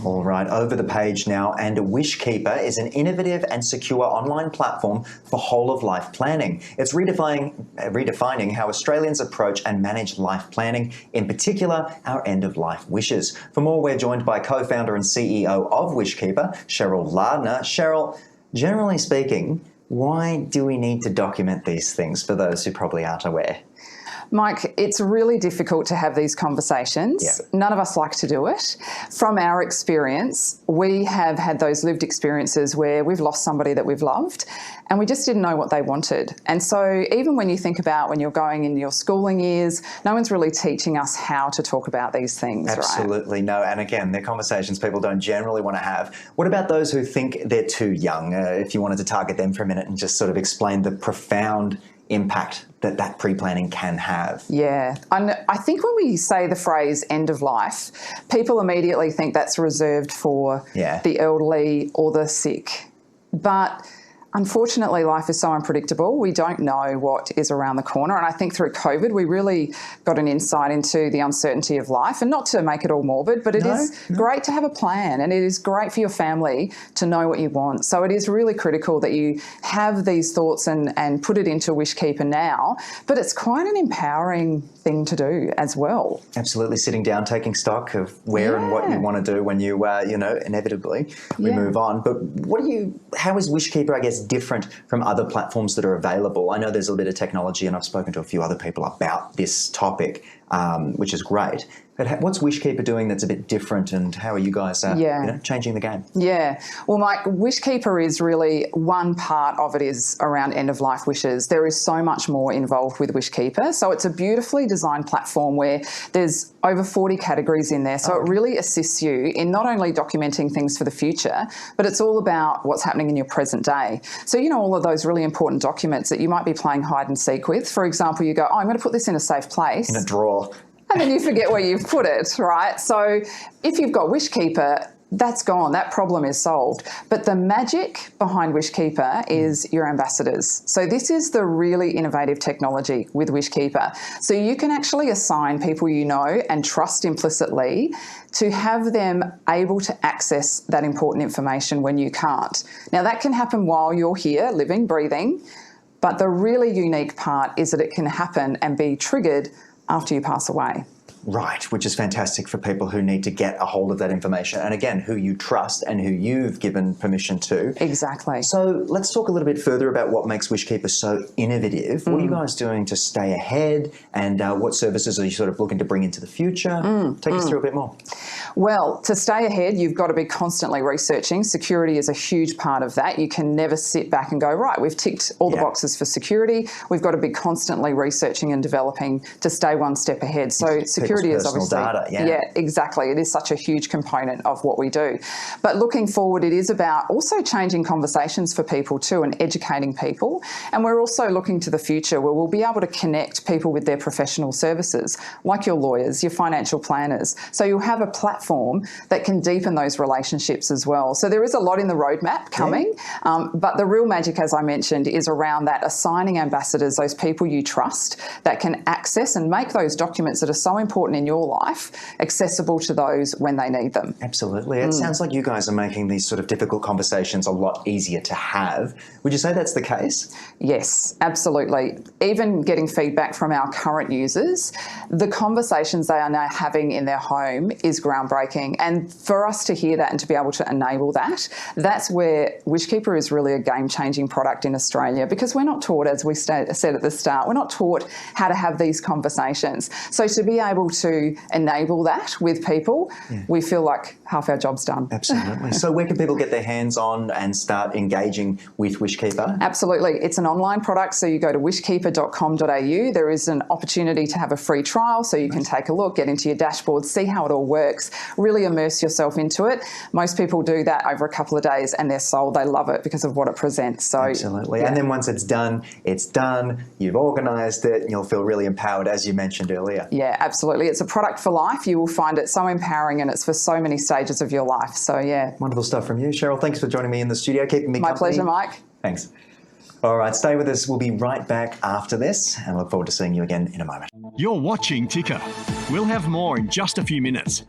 All right, over the page now, and Wishkeeper is an innovative and secure online platform for whole-of-life planning. It's redefining how Australians approach and manage life planning, in particular, our end-of-life wishes. For more, we're joined by co-founder and CEO of Wishkeeper, Cheryl Lardner. Cheryl, generally speaking, why do we need to document these things for those who probably aren't aware? Mike, it's really difficult to have these conversations. Yeah. None of us like to do it. From our experience, we have had those lived experiences where we've lost somebody that we've loved and we just didn't know what they wanted. And so even when you think about when you're going in your schooling years, no one's really teaching us how to talk about these things, Absolutely, right? No. And again, they're conversations people don't generally want to have. What about those who think they're too young? If you wanted to target them for a minute and just sort of explain the profound impact that pre-planning can have. Yeah. I think when we say the phrase end of life, people immediately think that's reserved for the elderly or the sick. But unfortunately, life is so unpredictable. We don't know what is around the corner. And I think through COVID, we really got an insight into the uncertainty of life. And not to make it all morbid, but it is great to have a plan, and it is great for your family to know what you want. So it is really critical that you have these thoughts and put it into Wishkeeper now. But it's quite an empowering thing to do as well. Absolutely, sitting down, taking stock of where and what you want to do when you, inevitably we move on. But how is Wishkeeper, I guess, different from other platforms that are available? I know there's a bit of technology, and I've spoken to a few other people about this topic, which is great. But what's Wishkeeper doing that's a bit different, and how are you guys changing the game? Yeah. Well, Mike, Wishkeeper is really one part of it is around end-of-life wishes. There is so much more involved with Wishkeeper. So it's a beautifully designed platform where there's over 40 categories in there. So it really assists you in not only documenting things for the future, but it's all about what's happening in your present day. So, all of those really important documents that you might be playing hide and seek with. For example, you go, I'm going to put this in a safe place. In a drawer. And then you forget where you've put it, right? So if you've got Wishkeeper, that's gone. That problem is solved. But the magic behind Wishkeeper is your ambassadors. So this is the really innovative technology with Wishkeeper. So you can actually assign people you know and trust implicitly to have them able to access that important information when you can't. Now, that can happen while you're here, living, breathing. But the really unique part is that it can happen and be triggered after you pass away. Right, which is fantastic for people who need to get a hold of that information, and again, who you trust and who you've given permission to. Exactly. So let's talk a little bit further about what makes Wishkeeper so innovative. What are you guys doing to stay ahead, and what services are you sort of looking to bring into the future? Take us through a bit more. Well, to stay ahead, you've got to be constantly researching. Security is a huge part of that. You can never sit back and go, right, we've ticked all the boxes for security. We've got to be constantly researching and developing to stay one step ahead. So security is obviously data, exactly. It is such a huge component of what we do. But looking forward, it is about also changing conversations for people too and educating people. And we're also looking to the future where we'll be able to connect people with their professional services, like your lawyers, your financial planners. So you'll have a platform that can deepen those relationships as well. So there is a lot in the roadmap coming, but the real magic, as I mentioned, is around that assigning ambassadors, those people you trust that can access and make those documents that are so important in your life accessible to those when they need them. Absolutely. It sounds like you guys are making these sort of difficult conversations a lot easier to have. Would you say that's the case? Yes, absolutely. Even getting feedback from our current users, the conversations they are now having in their home is groundbreaking. And for us to hear that and to be able to enable that, that's where Wishkeeper is really a game-changing product in Australia, because we're not taught, as we said at the start, we're not taught how to have these conversations. So to be able to enable that with people, we feel like half our job's done. Absolutely. So where can people get their hands on and start engaging with Wishkeeper? Absolutely. It's an online product, so you go to wishkeeper.com.au. There is an opportunity to have a free trial, so you can take a look, get into your dashboard, see how it all works, really immerse yourself into it. Most people do that over a couple of days and they're sold. They love it because of what it presents. So absolutely. And then once it's done, you've organised it, and you'll feel really empowered, as you mentioned earlier. Yeah, absolutely. It's a product for life. You will find it so empowering, and it's for so many stages of your life. So yeah. Wonderful stuff from you. Cheryl, thanks for joining me in the studio, keeping me company. My pleasure, Mike. Thanks. All right, stay with us. We'll be right back after this, and look forward to seeing you again in a moment. You're watching Ticker. We'll have more in just a few minutes.